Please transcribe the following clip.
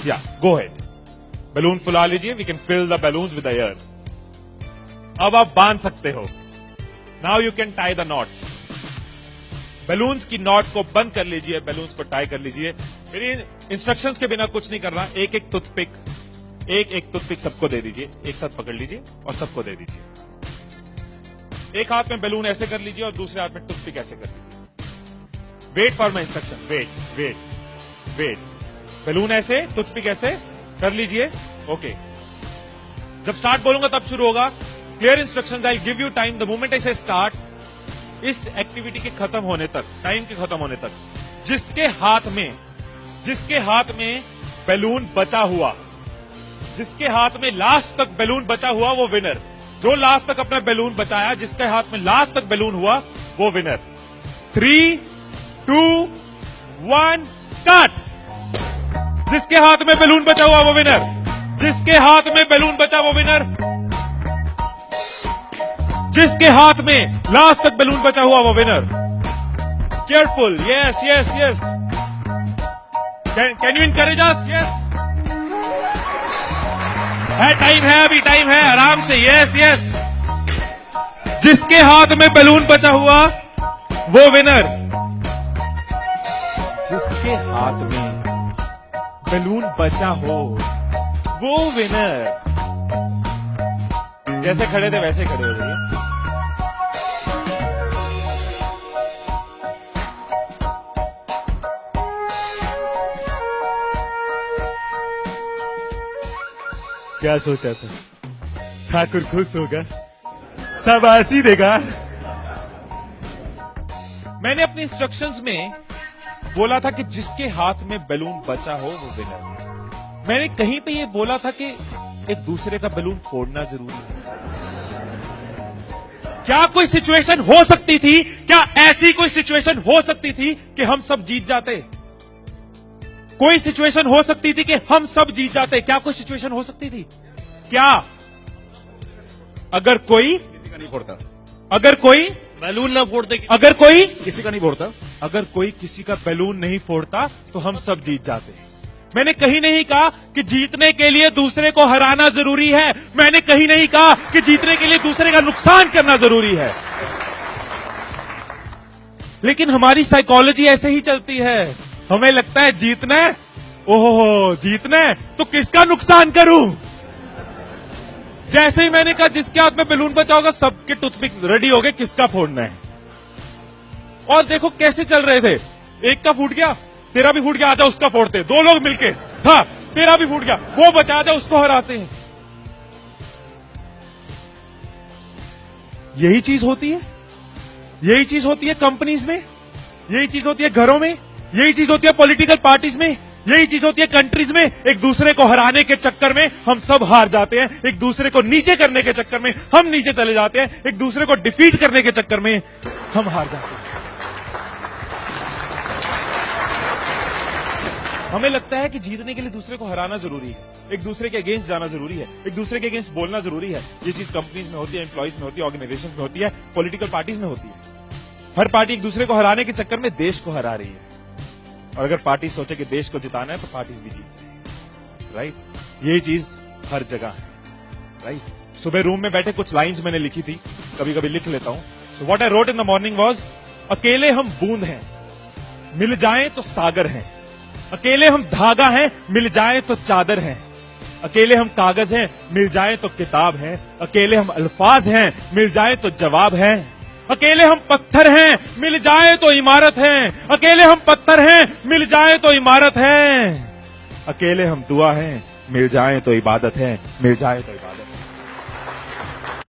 या गो head, balloon फुला लीजिए, we can fill the balloons with the air. अब आप बांध सकते हो। Now you can tie the knots. Balloons की नॉट को बंद कर लीजिए, बैलून्स को टाई कर लीजिए। मेरी इंस्ट्रक्शंस के बिना कुछ नहीं करना। एक एक टूथपिक सबको दे दीजिए, एक साथ पकड़ लीजिए और सबको दे दीजिए। एक हाथ में बैलून ऐसे कर लीजिए और दूसरे हाथ में टूथपिक ऐसे कर लीजिए। Wait for my instruction, wait. Balloon ऐसे, टूथपिक ऐसे कर लीजिए। ओके, जब स्टार्ट बोलूंगा तब शुरू होगा। Clear instructions, I give you time the moment I से स्टार्ट। इस एक्टिविटी के खत्म होने तक, टाइम के खत्म होने तक, जिसके हाथ में बैलून बचा हुआ, जिसके हाथ में लास्ट तक बैलून बचा हुआ वो विनर। जो लास्ट तक अपना बैलून बचाया, जिसके हाथ में लास्ट तक बैलून हुआ वो विनर। 3, 2, 1 स्टार्ट। जिसके हाथ में बैलून बचा हुआ वो विनर, जिसके हाथ में बैलून बचा वो विनर, जिसके हाथ में लास्ट तक बैलून बचा हुआ वो winner. Careful, yes. Can you encourage us? Yes, time है, अभी टाइम है, आराम से। यस। जिसके हाथ में बैलून बचा हुआ वो विनर, जिसके हाथ में बैलून बचा हो वो विनर। जैसे खड़े थे वैसे खड़े हो जाइए। क्या सोचा था? ठाकुर खुश होगा, शाबाशी देगा। मैंने अपने इंस्ट्रक्शंस में बोला था कि जिसके हाथ में बैलून बचा हो वो विनर। मैंने कहीं पे ये बोला था कि एक दूसरे का बैलून फोड़ना जरूरी है। क्या कोई सिचुएशन हो सकती थी, क्या ऐसी कोई सिचुएशन हो सकती थी कि हम सब जीत जाते? कोई सिचुएशन हो सकती थी कि हम सब जीत जाते? क्या कोई सिचुएशन हो सकती थी? क्या? अगर कोई किसी का नहीं फोड़ता, अगर कोई बैलून ना फोड़ते, अगर कोई किसी का नहीं फोड़ता, अगर कोई किसी का बैलून नहीं फोड़ता तो हम सब जीत जाते। मैंने कहीं नहीं कहा कि जीतने के लिए दूसरे को हराना जरूरी है। मैंने कहीं नहीं कहा कि जीतने के लिए दूसरे का नुकसान करना जरूरी है। लेकिन हमारी साइकोलॉजी ऐसे ही चलती है। हमें लगता है जीतना है, ओहो जीतना है तो किसका नुकसान करूं। जैसे ही मैंने कहा जिसके हाथ में बैलून बचा होगा, सबके टूथपिक रेडी हो गए, किसका फोड़ना है। और देखो कैसे चल रहे थे। एक का फूट गया, तेरा भी फूट गया, आजा उसका फोड़ते। दो लोग मिलके, हाँ तेरा भी फूट गया, वो बचा, आजा उसको हराते हैं। यही चीज होती है, यही चीज होती है कंपनीज में, यही चीज होती है घरों में, यही चीज होती है पॉलिटिकल पार्टीज में, यही चीज होती है कंट्रीज में। एक दूसरे को हराने के चक्कर में हम सब हार जाते हैं, एक दूसरे को नीचे करने के चक्कर में हम नीचे चले जाते हैं, एक दूसरे को डिफीट करने के चक्कर में हम हार जाते हैं। हमें लगता है कि जीतने के लिए दूसरे को हराना जरूरी है, एक दूसरे के अगेंस्ट जाना जरूरी है, एक दूसरे के अगेंस्ट बोलना जरूरी है। ये चीज कंपनीज में होती है, एम्प्लॉइज में होती है, ऑर्गेनाइजेशन में होती है, पॉलिटिकल पार्टीज में होती है। हर पार्टी एक दूसरे को हराने के चक्कर में देश को हरा रही है। और अगर पार्टी सोचे कि देश को जिताना है तो पार्टीज भी जीत जाएगी, राइट। यही चीज हर जगह है, राइट। सुबह रूम में बैठे कुछ लाइंस मैंने लिखी थी, कभी कभी लिख लेता हूं। So what I wrote in the morning was, अकेले हम बूंद हैं, मिल जाएं तो सागर हैं। अकेले हम धागा हैं, मिल जाएं तो चादर हैं। अकेले हम कागज हैं, मिल जाएं तो किताब हैं। अकेले हम अल्फाज हैं, मिल जाएं तो जवाब हैं। अकेले हम पत्थर हैं, मिल जाए तो इमारत है। अकेले हम पत्थर हैं, मिल जाए तो इमारत है। अकेले हम दुआ हैं, मिल जाए तो इबादत है, मिल जाए तो इबादत है।